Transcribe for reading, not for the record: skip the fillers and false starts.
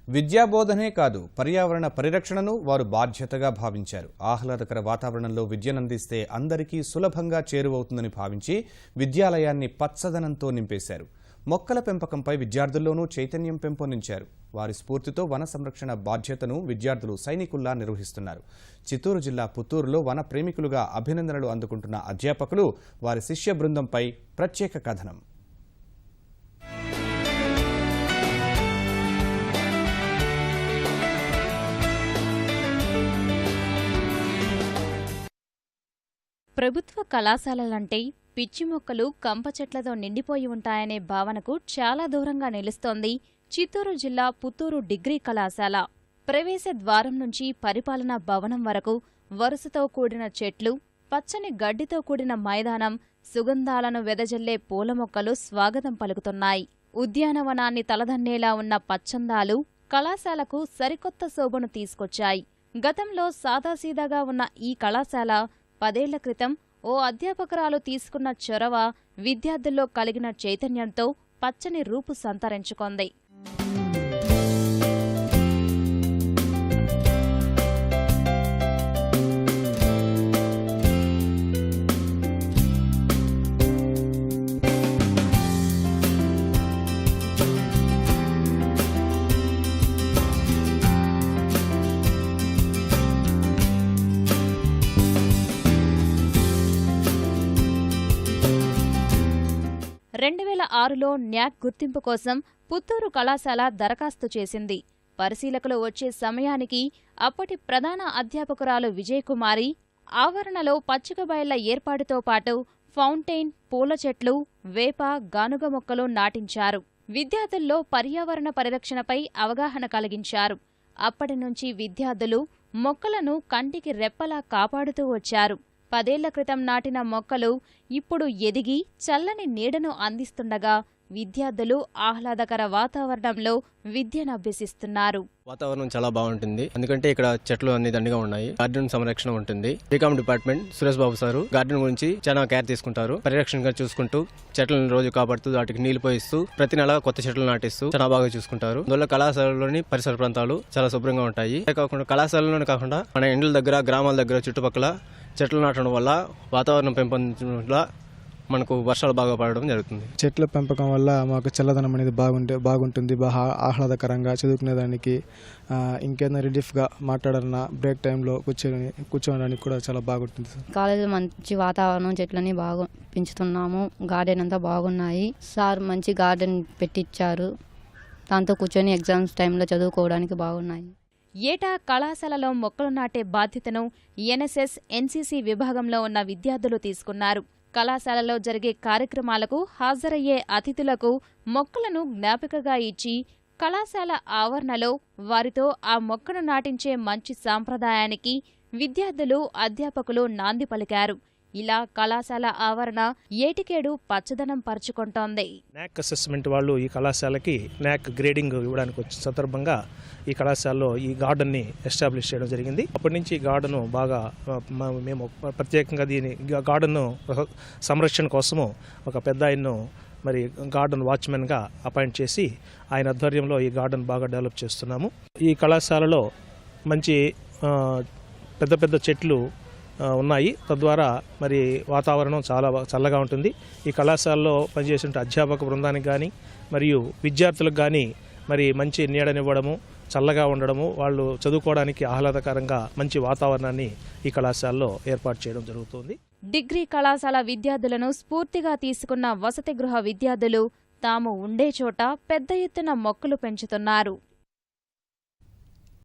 విద్యాబోధనే కాదు, పర్యావరణ పరిరక్షణను వారు బాధ్యతగా భావించారు. ఆహ్లాదకర వాతావరణంలో విద్యనందిస్తే అందరికీ సులభంగా చేరువవుతుందని భావించి విద్యాలయాన్ని పచ్చదనంతో నింపేశారు. మొక్కల పెంపకంపై విద్యార్థుల్లోనూ చైతన్యం పెంపొందించారు. వారి స్ఫూర్తితో వన సంరక్షణ బాధ్యతను విద్యార్థులు సైనికుల్లా నిర్వహిస్తున్నారు. చిత్తూరు జిల్లా పుత్తూరులో వన ప్రేమికులుగా అభినందనలు అందుకుంటున్న అధ్యాపకులు, వారి శిష్య బృందంపై ప్రత్యేక కథనం. ప్రభుత్వ కళాశాలలంటే పిచ్చి మొక్కలు, కంప చెట్లతో నిండిపోయి ఉంటాయనే భావనకు చాలా దూరంగా నిలుస్తోంది చిత్తూరు జిల్లా పుత్తూరు డిగ్రీ కళాశాల. ప్రవేశ ద్వారం నుంచి పరిపాలనా భవనం వరకు వరుసతో కూడిన చెట్లు, పచ్చని గడ్డితో కూడిన మైదానం, సుగంధాలను వెదజల్లే పూల మొక్కలు స్వాగతం పలుకుతున్నాయి. ఉద్యానవనాన్ని తలదన్నేలా ఉన్న పచ్చందాలు కళాశాలకు సరికొత్త శోభను తీసుకొచ్చాయి. గతంలో సాదాసీదాగా ఉన్న ఈ కళాశాల 10 ఏళ్ల క్రితం ఓ అధ్యాపకురాలు తీసుకున్న చొరవ, విద్యార్థుల్లో కలిగిన చైతన్యంతో పచ్చని రూపు సంతరించుకొంది. న్యాక్ గుర్తింపు కోసం పుత్తూరు కళాశాల దరఖాస్తు చేసింది. పరిశీలకులు వచ్చే సమయానికి అప్పటి ప్రధాన అధ్యాపకురాలు విజయకుమారి ఆవరణలో పచ్చిక బయళ్ల ఏర్పాటుతో పాటు ఫౌంటైన్, పూల చెట్లు, వేప, గానుగ మొక్కలు నాటించారు. విద్యార్థుల్లో పర్యావరణ పరిరక్షణపై అవగాహన కలిగించారు. అప్పటి నుంచి విద్యార్థులు మొక్కలను కంటికి రెప్పలా కాపాడుతూ వచ్చారు. 10 ఏళ్ల క్రితం నాటిన మొక్కలు ఇప్పుడు ఎదిగి చల్లని నీడను అందిస్తుండగా విద్యార్థులు ఆహ్లాదకర వాతావరణంలో విద్యనభ్యసిస్తున్నారు. వాతావరణం చాలా బాగుంటుంది, ఎందుకంటే ఇక్కడ చెట్లు అన్ని దండిగా ఉన్నాయి. గార్డెన్ సంరక్షణ ఉంటుంది. BCom department Suresh Babu sir garden గురించి చాలా కేర్ తీసుకుంటారు. పరిరక్షణగా చూసుకుంటూ చెట్లను రోజు కాపాడుతూ వాటికి నీళ్లు పోయిస్తూ ప్రతి నెల కొత్త చెట్లు నాటిస్తూ చాలా బాగా చూసుకుంటారు. అందువల్ల కళాశాలలోని పరిసర ప్రాంతాలు చాలా శుభ్రంగా ఉంటాయి. కాకుండా కళాశాలలోనే కాకుండా మన ఇండ్ల దగ్గర, గ్రామాల దగ్గర చుట్టుపక్కల చెట్లు నాటడం వల్ల వాతావరణం పెంపొందించడం వల్ల మనకు వర్షాలు బాగా పడడం జరుగుతుంది. చెట్ల పెంపకం వల్ల మాకు చల్లదనం అనేది బాగుంటుంది. ఆహ్లాదకరంగా చదువుకునేదానికి, ఇంకేదైనా రిలీఫ్గా మాట్లాడాలన్నా బ్రేక్ టైంలో కూర్చోడానికి కూడా చాలా బాగుంటుంది. కాలేజీలో మంచి వాతావరణం, చెట్లని బాగా పెంచుతున్నాము. గార్డెన్ అంతా బాగున్నాయి. సార్ మంచి గార్డెన్ పెట్టించారు. దాంతో కూర్చొని ఎగ్జామ్స్ టైంలో చదువుకోవడానికి బాగున్నాయి. ఏటా కళాశాలలో మొక్కలు నాటే బాధ్యతను ఎన్ఎస్ఎస్, ఎన్సీసీ విభాగంలో ఉన్న విద్యార్థులు తీసుకున్నారు. కళాశాలలో జరిగే కార్యక్రమాలకు హాజరయ్యే అతిథులకు మొక్కలను జ్ఞాపికగా ఇచ్చి కళాశాల ఆవరణలో వారితో ఆ మొక్కను నాటించే మంచి సాంప్రదాయానికి విద్యార్థులు, అధ్యాపకులు నాంది పలికారు. ఇలా కళాశాల ఆవరణ ఏటికేడు పచ్చదనం పరుచుకుంటోంది. న్యాక్ అసెస్మెంట్ వాళ్ళు ఈ కళాశాలకి న్యాక్ గ్రేడింగ్ ఇవ్వడానికి వచ్చిన సందర్భంగా ఈ కళాశాలలో ఈ గార్డెన్ని ఎస్టాబ్లిష్ చేయడం జరిగింది. అప్పటి నుంచి గార్డెన్ బాగా మేము ప్రత్యేకంగా దీని గార్డెన్ సంరక్షణ కోసము ఒక పెద్ద ఆయన్ను మరి గార్డెన్ వాచ్మెన్గా అపాయింట్ చేసి ఆయన ఆధ్వర్యంలో ఈ గార్డెన్ బాగా డెవలప్ చేస్తున్నాము. ఈ కళాశాలలో మంచి పెద్ద పెద్ద చెట్లు ఉన్నాయి. తద్వారా మరి వాతావరణం చాలా చల్లగా ఉంటుంది. ఈ కళాశాలలో పనిచేసే అధ్యాపక బృందానికి కానీ మరియు విద్యార్థులకు కానీ మరి మంచి నీడనివ్వడము, చల్లగా ఉండడము, వాళ్ళు చదువుకోవడానికి ఆహ్లాదకరంగా మంచి వాతావరణాన్ని ఈ కళాశాలలో ఏర్పాటు చేయడం జరుగుతుంది. డిగ్రీ కళాశాల విద్యార్థులను స్ఫూర్తిగా తీసుకున్న వసతి గృహ విద్యార్థులు తాము ఉండే చోట పెద్ద ఎత్తున మొక్కలు పెంచుతున్నారు.